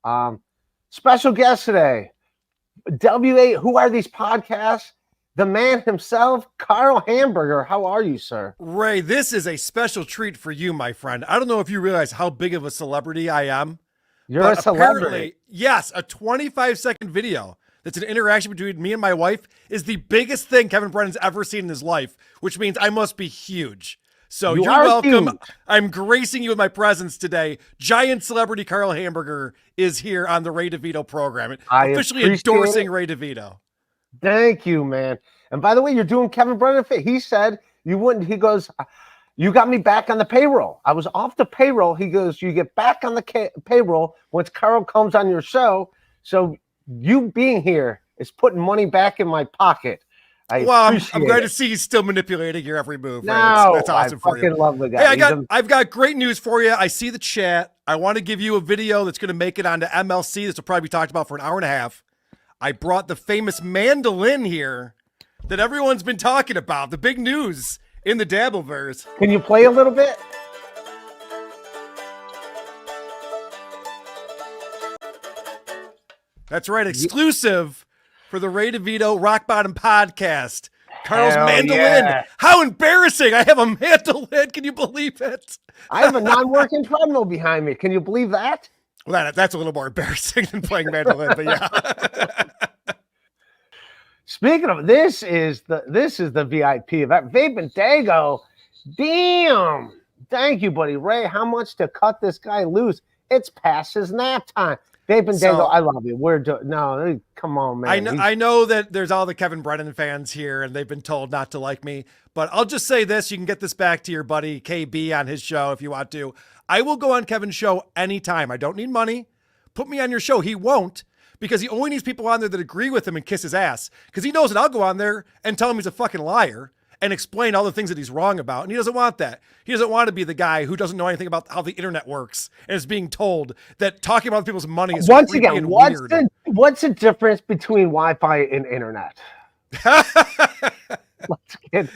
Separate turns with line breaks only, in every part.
Um, Special guest today, W8. Who are these podcasts? The man himself, Karl Hamburger. How are you, sir?
Ray, this is a special treat for you, my friend. I don't know if you realize how big of a celebrity I am.
You're a celebrity.
Yes, a 25-second video that's an interaction between me and my wife is the biggest thing Kevin Brennan's ever seen in his life, which means I must be huge. So you're welcome.
Huge.
I'm gracing you with my presence today. Giant celebrity Karl Hamburger is here on the Ray DeVito program. Officially endorsing Ray DeVito.
Thank you, man. And by the way, you're doing Kevin Brennan fit. He said you wouldn't. He goes, you got me back on the payroll. I was off the payroll. He goes, you get back on the payroll once Karl comes on your show. So you being here is putting money back in my pocket. I'm
glad to see you still manipulating your every move.
No,
that's awesome
I fucking love the guy.
Hey, I've got great news for you. I see the chat. I want to give you a video that's going to make it onto MLC. This will probably be talked about for an hour and a half. I brought the famous Mandolin here that everyone's been talking about. The big news in the Dabbleverse.
Can you play a little bit?
That's right. Exclusive for the Ray DeVito Rock Bottom podcast. Karl's mandolin. Yeah. How embarrassing. I have a mandolin. Can you believe it?
I have a non-working treadmill behind me. Can you believe that?
Well, that's a little more embarrassing than playing mandolin, but yeah.
Speaking of, this is the VIP event. Vape and Dago. Damn. Thank you, buddy. Ray, how much to cut this guy loose? It's past his nap time. Vape and Dago, I love you. No, come on, man.
I know that there's all the Kevin Brennan fans here, and they've been told not to like me, but I'll just say this. You can get this back to your buddy KB on his show if you want to. I will go on Kevin's show anytime. I don't need money. Put me on your show. He won't, because he only needs people on there that agree with him and kiss his ass, because he knows that I'll go on there and tell him he's a fucking liar and explain all the things that he's wrong about. And he doesn't want that. He doesn't want to be the guy who doesn't know anything about how the internet works and is being told that talking about people's money is
once again,
weird.
What's the difference between Wi-Fi and internet? Let's get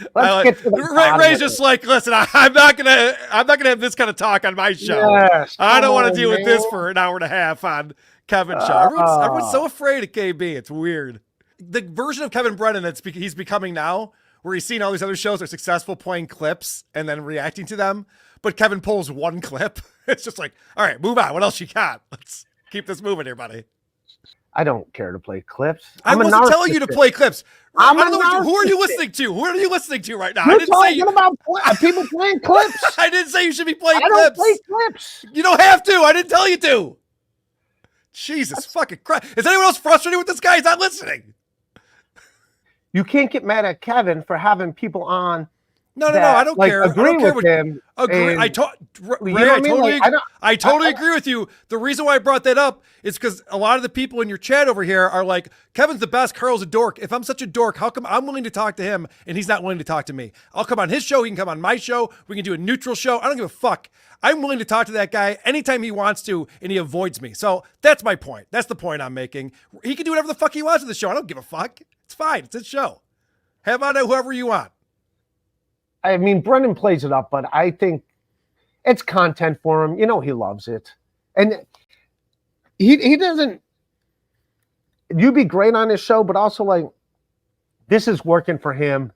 to the
Ray's just like, listen, I'm not gonna have this kind of talk on my show.
Yes,
I don't want to deal with this for an hour and a half on Kevin's show. Everyone's so afraid of KB. It's weird. The version of Kevin Brennan he's becoming now, where he's seen all these other shows are successful playing clips and then reacting to them, but Kevin pulls one clip. It's just like, all right, move on. What else you got? Let's keep this moving here, buddy.
I don't care to play clips.
I wasn't telling you to play clips. Who are you listening to? Who are you listening to right now?
You're talking about people playing clips.
I didn't say you should be playing clips.
I don't play clips.
You don't have to. I didn't tell you to. Jesus fucking Christ. Is anyone else frustrated with this guy? He's not listening.
You can't get mad at Kevin for having people on.
No, I don't care.
Agree with him.
Agree. I totally agree with you. The reason why I brought that up is because a lot of the people in your chat over here are like, Kevin's the best, Karl's a dork. If I'm such a dork, how come I'm willing to talk to him and he's not willing to talk to me? I'll come on his show. He can come on my show. We can do a neutral show. I don't give a fuck. I'm willing to talk to that guy anytime he wants to, and he avoids me. So that's my point. That's the point I'm making. He can do whatever the fuck he wants with the show. I don't give a fuck. It's fine. It's his show. Have on whoever you want.
I mean, Brennan plays it up, but I think it's content for him. You know, he loves it. And he doesn't, you'd be great on his show, but also like, this is working for him.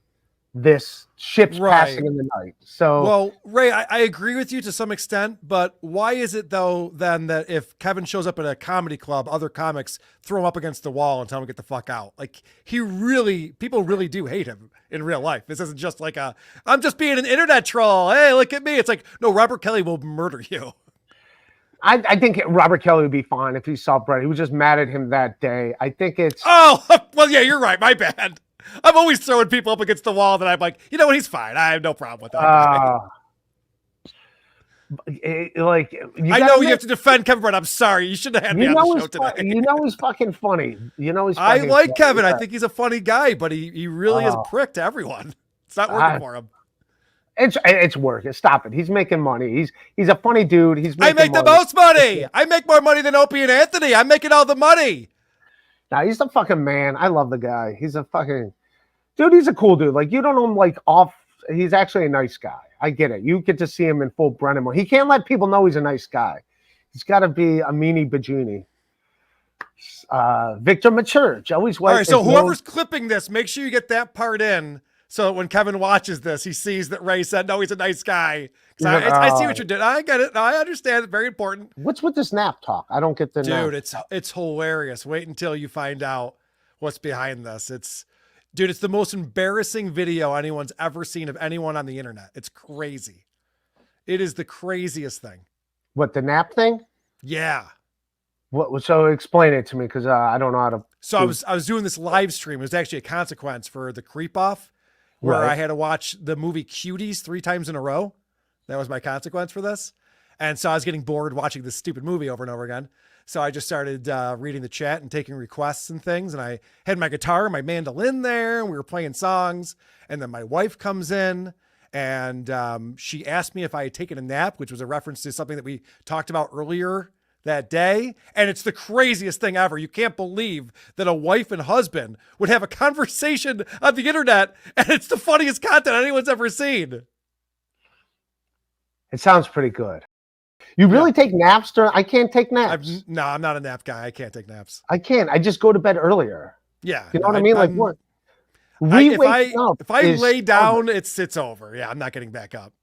This ship's passing in the night. So,
well, Ray, I agree with you to some extent, but why is it though then that if Kevin shows up at a comedy club, other comics throw him up against the wall and tell him to get the fuck out? Like people really do hate him in real life. This isn't just like I'm just being an internet troll. Hey, look at me. It's like, no, Robert Kelly will murder you.
I think Robert Kelly would be fine if he saw Brett. He was just mad at him that day. I think it's.
Oh, well, yeah, you're right. My bad. I'm always throwing people up against the wall that I'm like, you know what? He's fine. I have no problem with that. I know you have to defend Kevin Brennan. I'm sorry. You shouldn't have had me on the show today.
You know he's fucking funny.
I like Kevin. I think he's a funny guy, but he really is a prick to everyone. It's not working for him.
It's working. Stop it. He's making money. He's a funny dude.
I make the most money. I make more money than Opie and Anthony. I'm making all the money.
Nah, he's the fucking man. I love the guy. He's a fucking dude. He's a cool dude. Like, you don't know him like off. He's actually a nice guy. I get it. You get to see him in full Brennan mode. He can't let people know he's a nice guy. He's got to be a meanie bajini. Victor Maturge, always white.
All right, so whoever's clipping this, make sure you get that part in so that when Kevin watches this, he sees that Ray said, no, he's a nice guy. I see what you did. I get it. No, I understand. It's very important.
What's with this nap talk? I don't get the
Dude,
nap.
it's hilarious. Wait until you find out what's behind this. Dude, it's the most embarrassing video anyone's ever seen of anyone on the internet. It's crazy. It is the craziest thing.
What, the nap thing?
Yeah.
What? So explain it to me, because I don't know how to.
So I was doing this live stream. It was actually a consequence for the creep off, where I had to watch the movie Cuties 3 times in a row. That was my consequence for this. And so I was getting bored watching this stupid movie over and over again. So I just started reading the chat and taking requests and things. And I had my guitar and my mandolin there, and we were playing songs. And then my wife comes in, and she asked me if I had taken a nap, which was a reference to something that we talked about earlier that day. And it's the craziest thing ever. You can't believe that a wife and husband would have a conversation on the internet, and it's the funniest content anyone's ever seen.
It sounds pretty good. You really take naps during? I can't take naps.
No, I'm not a nap guy. I can't take naps.
I can't. I just go to bed earlier.
Yeah.
You know what I mean? Like what?
If I lay down, it's over. Yeah, I'm not getting back up.